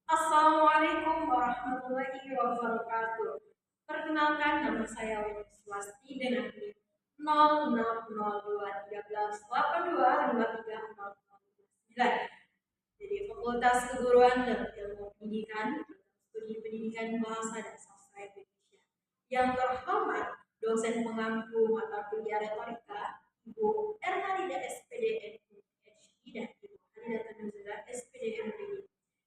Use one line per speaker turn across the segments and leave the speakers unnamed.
Assalamualaikum warahmatullahi wabarakatuh. Perkenalkan, nama saya Widi Swasti dengan NIM 060213825309. Jadi Fakultas Keguruan dan Ilmu Pendidikan, Studi Pendidikan Bahasa dan Sastra Indonesia. Yang terhormat, dosen pengampu mata kuliah retorika, Ibu Ernalida SPD MPhD dan Ibu Halida Tanuzula SPD MPhD.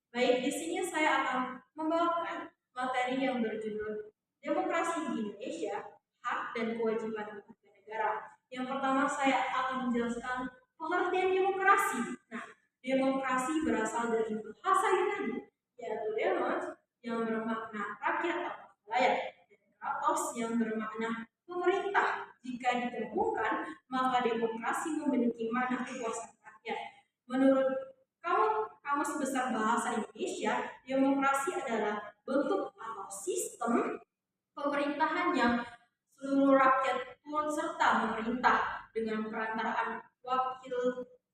Baik, di sini saya akan membawakan materi yang berjudul Demokrasi di Indonesia, Hak dan Kewajiban Warga Negara. Yang pertama saya akan menjelaskan pengertian demokrasi. Nah, demokrasi berasal dari bahasa Yunani, yaitu demos yang bermakna rakyat atau rakyat, dan kratos yang bermakna pemerintah. Jika digabungkan, maka demokrasi memiliki makna kekuasaan rakyat. Menurut Kamus Besar Bahasa Indonesia, demokrasi adalah bentuk atau sistem pemerintahan yang seluruh rakyat turut serta memerintah dengan perantaraan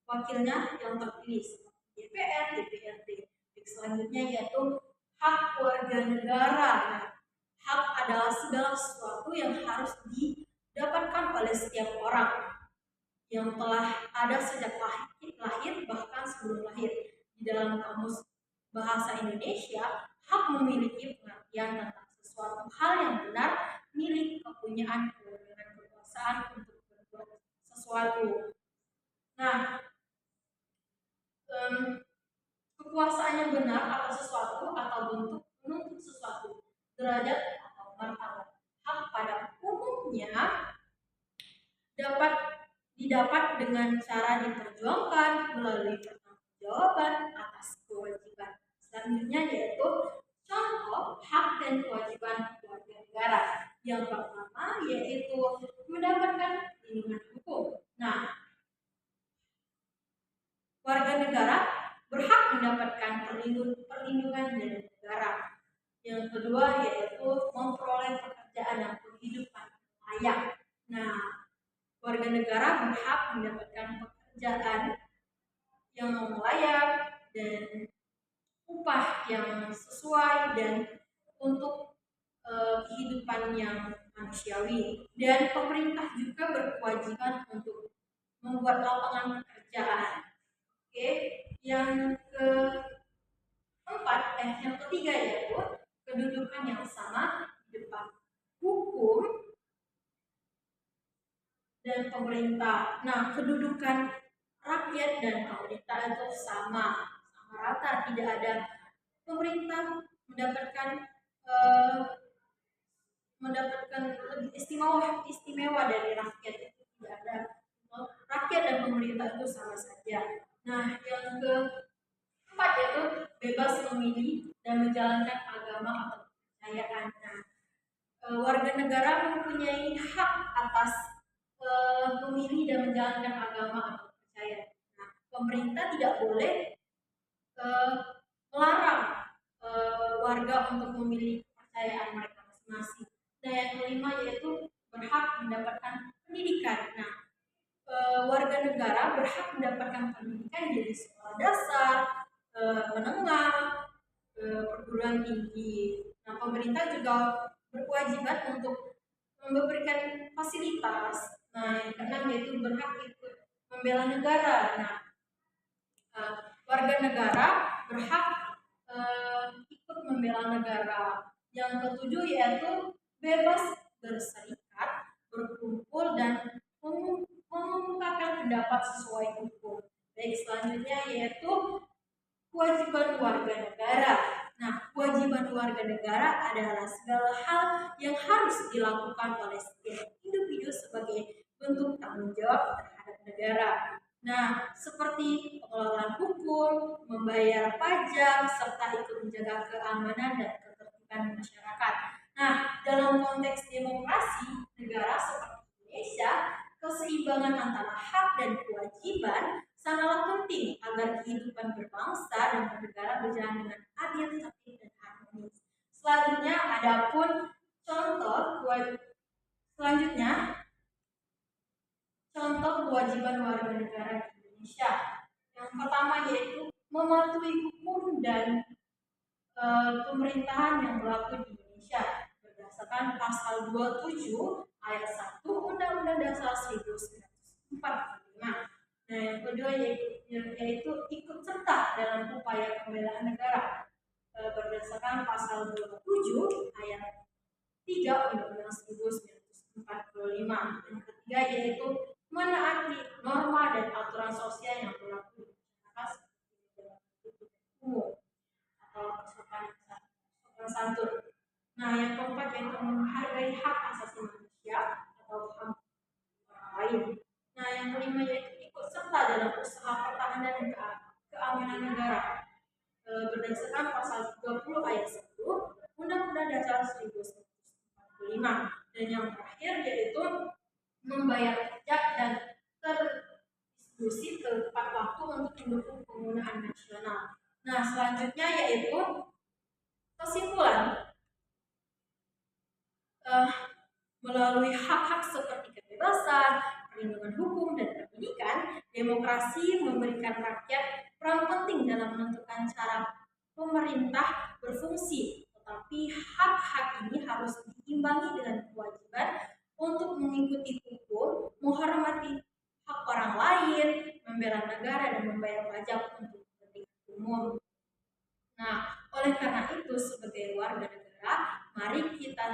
wakilnya yang terpilih seperti DPR, DPRD. Selanjutnya yaitu hak warga negara. Nah, hak adalah segala sesuatu yang harus didapatkan oleh setiap orang yang telah ada sejak lahir bahkan sebelum lahir. Di dalam kamus bahasa Indonesia, hak memiliki pengertian tentang sesuatu hal yang benar, milik, kepunyaan, kewenangan, kekuasaan untuk berbuat sesuatu. Nah, kekuasaan yang benar atau sesuatu atau bentuk menuntut sesuatu, derajat atau martabat. Hak pada umumnya dapat didapat dengan cara diperjuangkan melalui pertanggungjawaban atas kewajiban. Selanjutnya yaitu contoh hak dan kewajiban warga negara. Yang pertama yaitu mendapatkan perlindungan hukum. Nah, warga negara berhak mendapatkan perlindungan dari negara. Yang kedua yaitu memperoleh pekerjaan dan penghidupan layak. Nah, warga negara berhak mendapatkan pekerjaan yang layak dan upah yang sesuai dan untuk kehidupan yang manusiawi. Dan pemerintah juga berkewajiban untuk membuat lapangan pekerjaan. Oke, yang yang ketiga yaitu kedudukan yang sama di depan hukum dan pemerintah. Nah, kedudukan rakyat dan pemerintah itu sama rata, tidak ada pemerintah mendapatkan lebih istimewa dari rakyat, itu tidak ada. Rakyat dan pemerintah itu sama saja. Nah, yang keempat yaitu bebas memilih dan menjalankan agama atau kepercayaan. Nah, warga negara mempunyai hak atas memilih dan menjalankan agama atau kepercayaan. Nah, pemerintah tidak boleh melarang warga untuk memilih kepercayaan mereka masing-masing. Nah, yang kelima yaitu berhak mendapatkan pendidikan. Nah, warga negara berhak mendapatkan pendidikan dari sekolah dasar, menengah, perguruan tinggi. Nah, pemerintah juga berkewajiban untuk memberikan fasilitas. Nah, yang keenam yaitu berhak ikut membela negara. Nah, warga negara berhak ikut membela negara. Yang ketujuh yaitu bebas berserikat, berkumpul dan mengemukakan pendapat sesuai hukum. Baik, selanjutnya yaitu kewajiban warga negara. Nah, kewajiban warga negara adalah segala hal yang harus dilakukan oleh setiap individu sebagai bentuk tanggung jawab terhadap negara. Nah, seperti pengelolaan hukum, membayar pajak, serta ikut menjaga keamanan dan ketertiban masyarakat. Nah, dalam konteks demokrasi negara seperti Indonesia, keseimbangan antara hak dan kewajiban sangatlah penting agar kehidupan berbangsa dan bernegara berjalan dengan adil, tertib, dan harmonis. Selanjutnya, adapun selanjutnya contoh kewajiban warga negara di Indonesia. Yang pertama yaitu mematuhi hukum dan pemerintahan yang berlaku di Indonesia berdasarkan pasal 27 ayat 1 Undang-Undang Dasar 1945. Nah, yang kedua yaitu ikut serta dalam upaya pembelaan negara berdasarkan pasal 27 ayat 3 Undang-Undang 1945. Yang ketiga yaitu menaati norma dan aturan sosial yang berlaku di masyarakat seperti umum atau kesopanan santun. Nah, yang keempat yaitu menghargai hak asasi manusia atau HAM orang lain. Nah, yang kelima yaitu ikut serta dalam usaha pertahanan dan keamanan negara berdasarkan pasal 30 ayat 1 Undang-Undang Dasar 1945. Dan yang terakhir yaitu membayar pajak dan terdistribusi tepat waktu untuk mendukung penggunaan nasional. Nah, selanjutnya yaitu kesimpulan melalui hak-hak seperti kebebasan, perlindungan hukum, dan pendidikan, demokrasi memberikan rakyat peran penting dalam menentukan cara pemerintah berfungsi. Tetapi hak-hak ini harus diimbangi dengan kewajiban untuk mengikuti hukum, menghormati hak orang lain, membela negara, dan membayar pajak untuk kepentingan umum. Nah, oleh karena itu sebagai warga negara, mari kita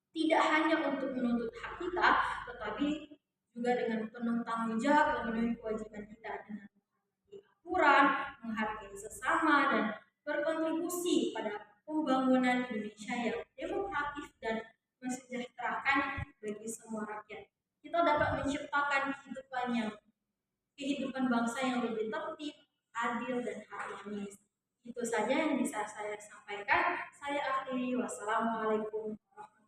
tidak hanya untuk menuntut hak kita, tetapi juga dengan penuh tanggung jawab memenuhi kewajiban kita dengan menghargai aturan, menghargai sesama, dan berkontribusi pada pembangunan Indonesia yang demokratis dan mensejahterakan bagi semua rakyat. Kita dapat menciptakan kehidupan bangsa yang lebih tertib, adil, dan harmonis. Itu saja yang bisa saya sampaikan. Saya akhiri. Wassalamualaikum warahmatullahi wabarakatuh.